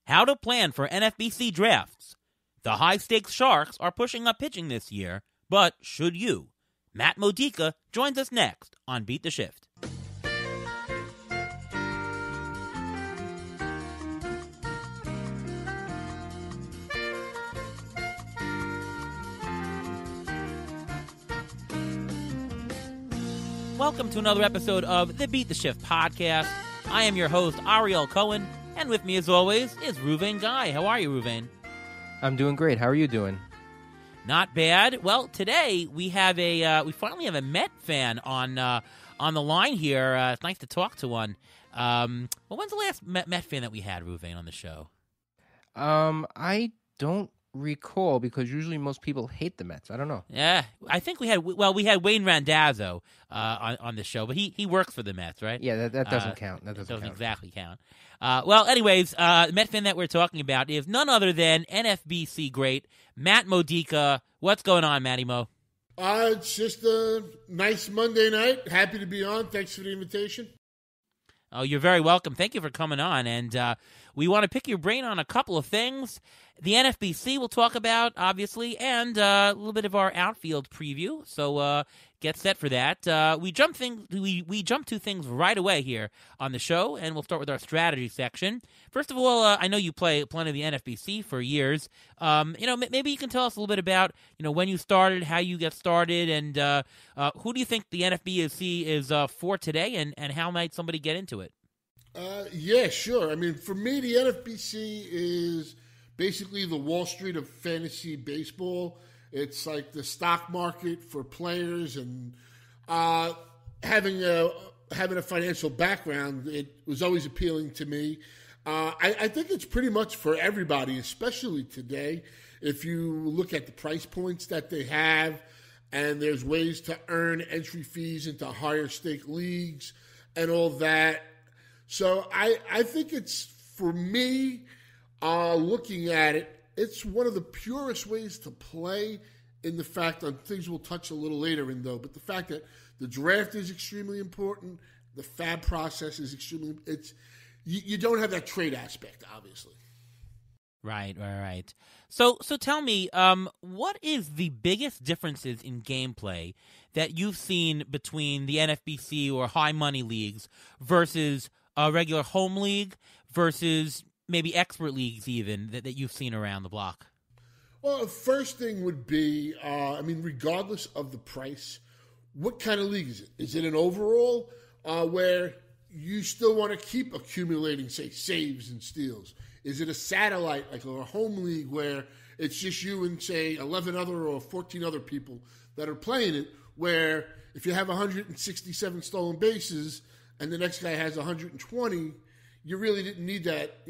how to plan for NFBC drafts. The high-stakes Sharks are pushing up pitching this year, but should you? Matt Modica joins us next on Beat the Shift. Welcome to another episode of the Beat the Shift podcast. I am your host, Ariel Cohen, and with me as always is Ruvain Guy. How are you, Ruvain? I'm doing great. How are you doing? Not bad. Well, today we have we finally have a Met fan on the line here. It's nice to talk to one. Well, when's the last Met fan that we had, Ruvain, on the show? I don't recall because usually most people hate the Mets. I don't know. Yeah, I think we had Wayne Randazzo on the show, but he works for the Mets, right? Yeah, that doesn't count. That doesn't count. Exactly count. Well, anyways, the Met fan that we're talking about is none other than NFBC great Matt Modica. What's going on, Matty Mo? It's just a nice Monday night. Happy to be on. Thanks for the invitation. Oh, you're very welcome. Thank you for coming on. And we want to pick your brain on a couple of things. The NFBC we'll talk about, obviously, and a little bit of our outfield preview. So get set for that. We jump to things right away here on the show, and we'll start with our strategy section. First of all, I know you play plenty of the NFBC for years. Maybe you can tell us a little bit about when you started, how you get started, and who do you think the NFBC is for today, and how might somebody get into it? Yeah, sure. I mean, for me, the NFBC is basically the Wall Street of fantasy baseball. It's like the stock market for players, and having a financial background, it was always appealing to me. I think it's pretty much for everybody, especially today. If you look at the price points that they have, and there's ways to earn entry fees into higher stake leagues and all that. So I think it's, for me, looking at it, it's one of the purest ways to play, in the fact that things we'll touch a little later in, though, but the fact that the draft is extremely important, the fab process is extremely, you don't have that trade aspect, obviously. Right. So tell me, what is the biggest differences in gameplay that you've seen between the NFBC or high money leagues versus a regular home league versus maybe expert leagues even that you've seen around the block? Well, the first thing would be, regardless of the price, what kind of league is it? Is it an overall where you still want to keep accumulating, say, saves and steals? Is it a satellite, like a home league, where it's just you and, say, 11 other or 14 other people that are playing it, where if you have 167 stolen bases and the next guy has 120, you really didn't need that,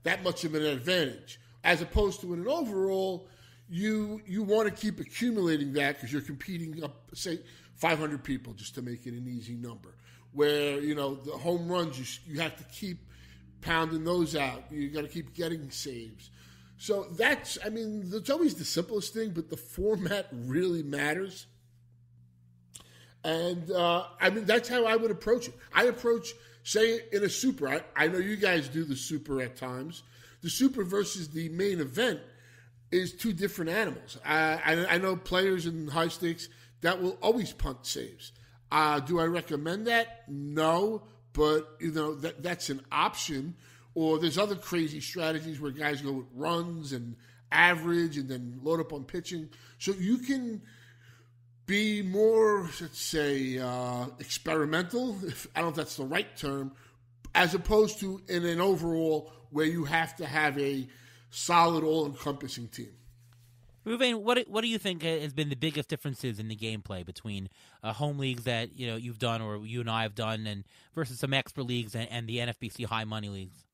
that much of an advantage. As opposed to in an overall, you want to keep accumulating that because you're competing up, say, 500 people, just to make it an easy number. Where, the home runs, you have to keep pounding those out. You got to keep getting saves. So that's always the simplest thing, but the format really matters. And, that's how I would approach it. I approach, say, in a super. I know you guys do the super at times. The super versus the main event is two different animals. I know players in high stakes that will always punt saves. Do I recommend that? No, but, that's an option. Or there's other crazy strategies where guys go with runs and average and then load up on pitching. So you can be more, let's say, experimental, I don't know if that's the right term, as opposed to in an overall where you have to have a solid, all-encompassing team. Ruvain, what do you think has been the biggest differences in the gameplay between home leagues that you've done or you and I have done, and versus some expert leagues and the NFBC high money leagues?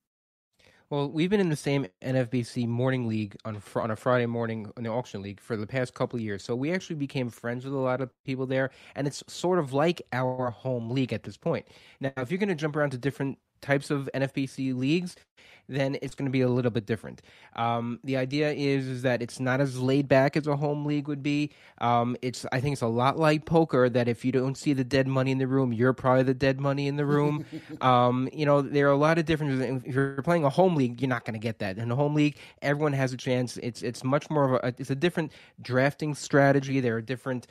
Well, we've been in the same NFBC morning league on a Friday morning in the auction league for the past couple of years. So we actually became friends with a lot of people there, and it's sort of like our home league at this point. Now, if you're going to jump around to different types of NFBC leagues, then it's going to be a little bit different. The idea is that it's not as laid back as a home league would be. I think it's a lot like poker, that if you don't see the dead money in the room, you're probably the dead money in the room. There are a lot of differences. If you're playing a home league, you're not going to get that. In a home league, everyone has a chance. It's much more of it's a different drafting strategy. There are different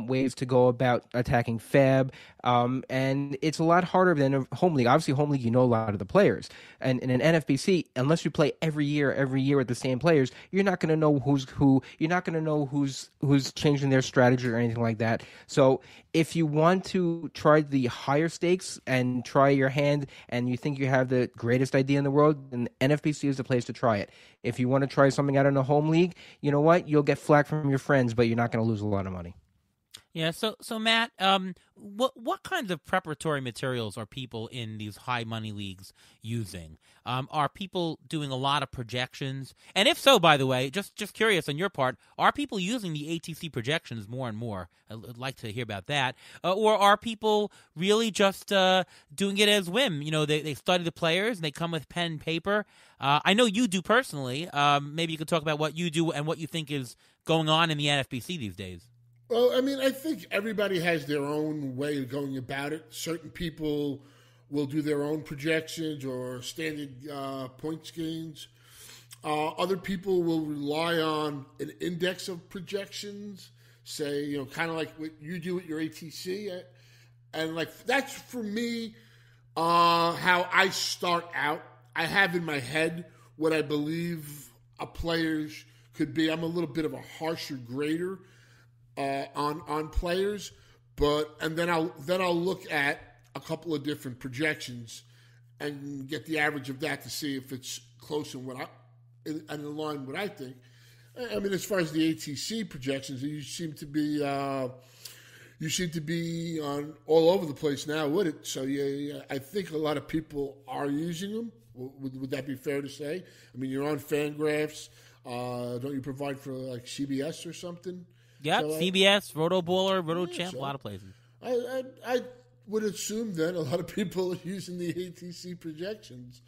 ways to go about attacking fab, and it's a lot harder than a home league. Obviously, home league, you know a lot of the players, and in an NFBC, unless you play every year with the same players, you're not going to know who's who. You're not going to know who's changing their strategy or anything like that. So, if you want to try the higher stakes and try your hand, and you think you have the greatest idea in the world, then NFBC is the place to try it. If you want to try something out in a home league, you know what? You'll get flack from your friends, but you're not going to lose a lot of money. Yeah, so Matt, what kinds of preparatory materials are people in these high money leagues using? Are people doing a lot of projections? And if so, by the way, just curious on your part, are people using the ATC projections more and more? I'd like to hear about that. Or are people really just doing it as whim? They study the players and they come with pen and paper. I know you do personally. Maybe you could talk about what you do and what you think is going on in the NFBC these days. Well, I mean, I think everybody has their own way of going about it. Certain people will do their own projections or standard points gains. Other people will rely on an index of projections, say, kind of like what you do with your ATC. And that's for me how I start out. I have in my head what I believe a player could be. I'm a little bit of a harsher grader on players, and then I'll look at a couple of different projections and get the average of that to see if it's close in in line what I think. I mean, as far as the ATC projections, you seem to be on all over the place now with it. So yeah, I think a lot of people are using them. Would that be fair to say? I mean, you're on Fangraphs. Don't you provide for like CBS or something? Yeah, so CBS, Roto Bowler, Roto Champ, a lot of places. I would assume that a lot of people are using the ATC projections.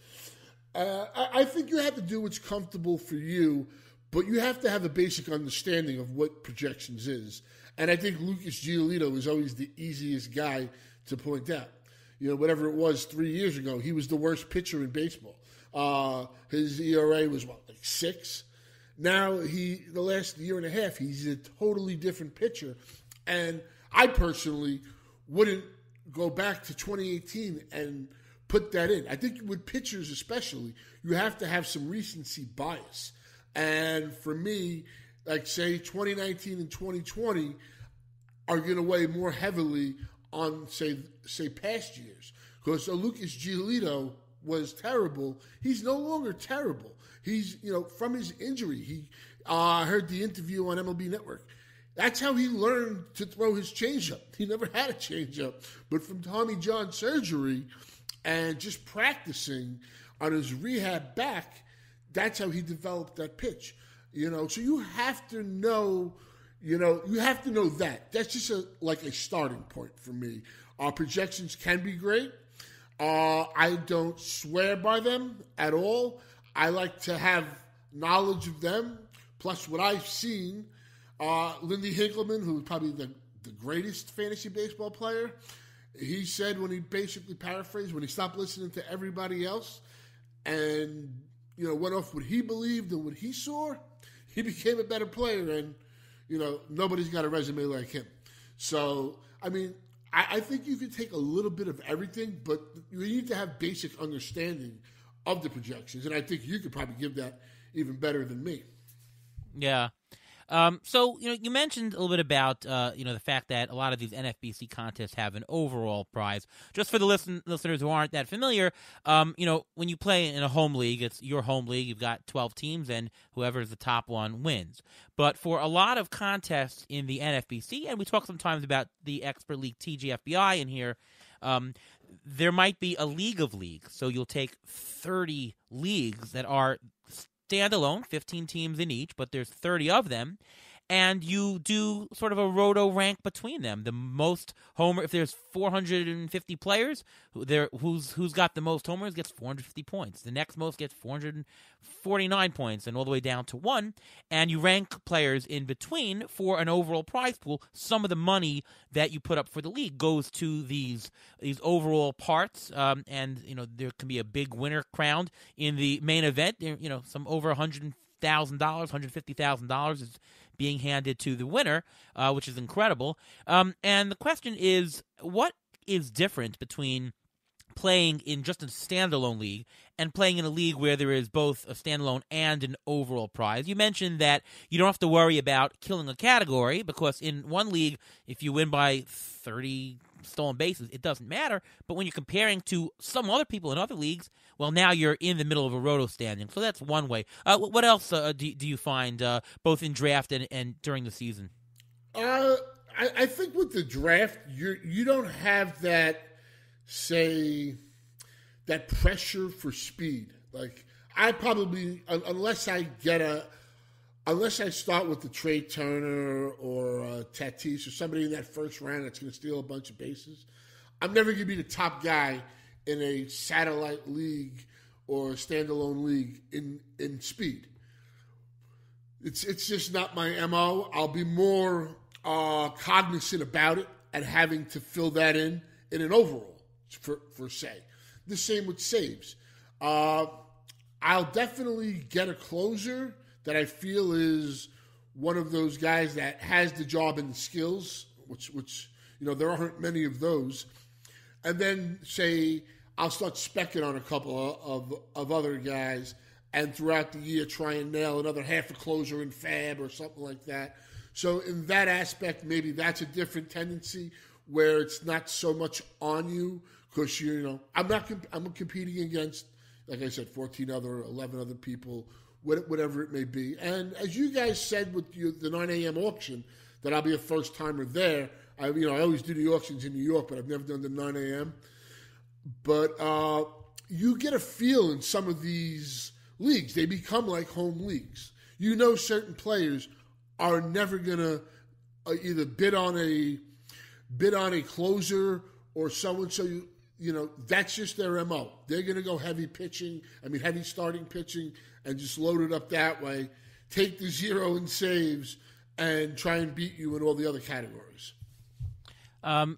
I think you have to do what's comfortable for you, but you have to have a basic understanding of what projections is. And I think Lucas Giolito is always the easiest guy to point out. Whatever it was 3 years ago, he was the worst pitcher in baseball. His ERA was, 6? Now, the last year and a half, he's a totally different pitcher. And I personally wouldn't go back to 2018 and put that in. I think with pitchers especially, you have to have some recency bias. And for me, say 2019 and 2020 are going to weigh more heavily on, say past years. Because Lucas Giolito was terrible. He's no longer terrible. He's, from his injury, he heard the interview on MLB Network. That's how he learned to throw his changeup. He never had a changeup. But from Tommy John surgery and just practicing on his rehab back, that's how he developed that pitch. So you have to know, that. That's just a starting point for me. Projections can be great. I don't swear by them at all. I like to have knowledge of them, plus what I've seen. Lindy Hinkleman, who is probably the greatest fantasy baseball player, he said when he basically paraphrased, when he stopped listening to everybody else and, went off what he believed and what he saw, he became a better player. And, nobody's got a resume like him. So, I mean, I think you can take a little bit of everything, but you need to have basic understanding of the projections, and I think you could probably give that even better than me. Yeah. So, you mentioned a little bit about, the fact that a lot of these NFBC contests have an overall prize. Just for the listeners who aren't that familiar, when you play in a home league, it's your home league. You've got 12 teams, and whoever's the top one wins. But for a lot of contests in the NFBC, and we talk sometimes about the Expert League TGFBI in here, there might be a league of leagues. So you'll take 30 leagues that are standalone, 15 teams in each, but there's 30 of them. and you do sort of a roto rank between them. The most homer, if there's 450 players, who's got the most homers gets 450 points. The next most gets 449 points, and all the way down to 1. And you rank players in between for an overall prize pool. Some of the money that you put up for the league goes to these overall parts, and there can be a big winner crowned in the main event. Some over $100,000, $150,000 is being handed to the winner, which is incredible. And the question is, what is different between playing in just a standalone league and playing in a league where there is both a standalone and an overall prize? You mentioned that you don't have to worry about killing a category, because in one league, if you win by 30 stolen bases, it doesn't matter. But when you're comparing to some other people in other leagues, well, now you're in the middle of a roto standing. So that's one way. What else do you find both in draft and during the season? I think with the draft, you don't have that, say, that pressure for speed. Like, I probably, unless I start with the Trey Turner or Tatis or somebody in that first round that's going to steal a bunch of bases, I'm never going to be the top guy in a satellite league or a standalone league in speed. It's just not my MO. I'll be more cognizant about it and having to fill that in an overall, for say. The same with saves. I'll definitely get a closer that I feel is one of those guys that has the job and the skills, which there aren't many of those. And then, say, I'll start specking on a couple of other guys, and throughout the year try and nail another half a closer in fab or something like that. So in that aspect, maybe that's a different tendency where it's not so much on you, because I'm competing against, like I said, 11 other people, whatever it may be. And as you guys said with the 9 a.m. auction, that I'll be a first timer there. I always do the auctions in New York, but I've never done the 9 a.m. But you get a feel in some of these leagues. They become like home leagues. Certain players are never going to either bid on a closer or someone. So that's just their MO. They're going to go heavy starting pitching, and just load it up that way. Take the 0 in saves and try and beat you in all the other categories.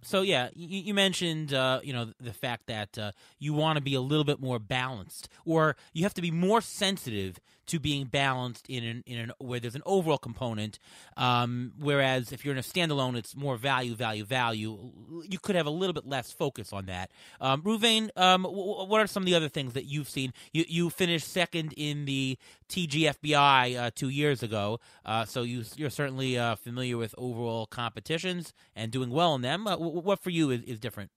So yeah, you mentioned the fact that you want to be a little bit more balanced, or you have to be more sensitive to being balanced in where there's an overall component. Whereas if you're in a standalone, it's more value. You could have a little bit less focus on that. Ruvain, what are some of the other things that you've seen? You finished second in the TGFBI 2 years ago, so you're certainly familiar with overall competitions and doing well in them. What for you is different?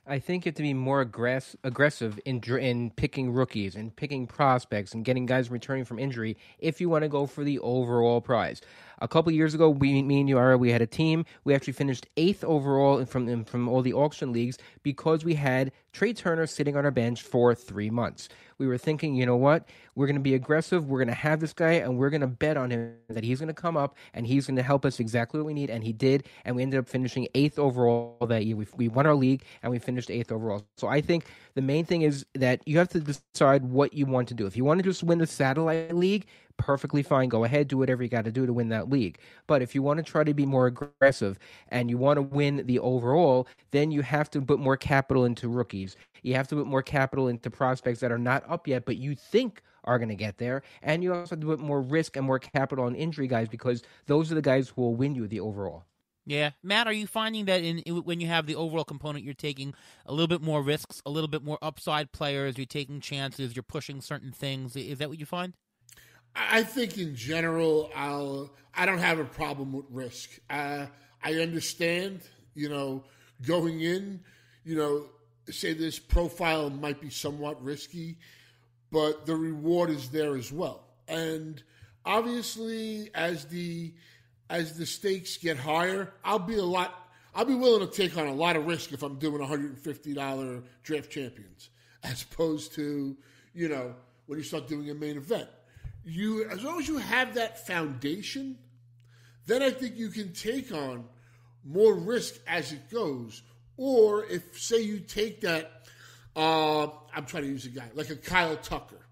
I think you have to be more aggressive in picking rookies and picking prospects and getting guys returning from injury if you want to go for the overall prize. A couple of years ago, me and you, Ara, we had a team. We actually finished 8th overall from all the auction leagues because we had Trey Turner sitting on our bench for 3 months. We were thinking, you know what? We're going to be aggressive. We're going to have this guy, and we're going to bet on him that he's going to come up, and he's going to help us exactly what we need, and he did, and we ended up finishing 8th overall that year. We won our league, and we finished 8th overall. So I think the main thing is that you have to decide what you want to do. If you want to just win the satellite league, perfectly fine. Go ahead, do whatever you got to do to win that league. But if you want to try to be more aggressive and you want to win the overall, then you have to put more capital into rookies. You have to put more capital into prospects that are not up yet, but you think are going to get there. And you also have to put more risk and more capital on injury guys, because those are the guys who will win you the overall. Yeah. Matt, are you finding that when you have the overall component, you're taking a little bit more risks, a little bit more upside players, you're taking chances, you're pushing certain things? Is that what you find? I think in general, I don't have a problem with risk. I understand, going in, say this profile might be somewhat risky, but the reward is there as well. And obviously, as the stakes get higher, I'll be willing to take on a lot of risk if I'm doing $150 draft champions, as opposed to, when you start doing a main event. As long as you have that foundation, then I think you can take on more risk as it goes. Or if, say, you take that, I'm trying to use a guy, like a Kyle Tucker,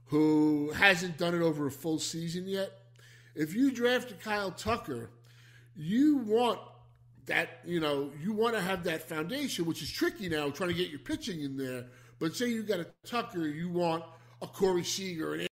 who hasn't done it over a full season yet. If you draft a Kyle Tucker, you want that, you want to have that foundation, which is tricky now, trying to get your pitching in there. But say you got a Tucker, you want a Corey Seager, an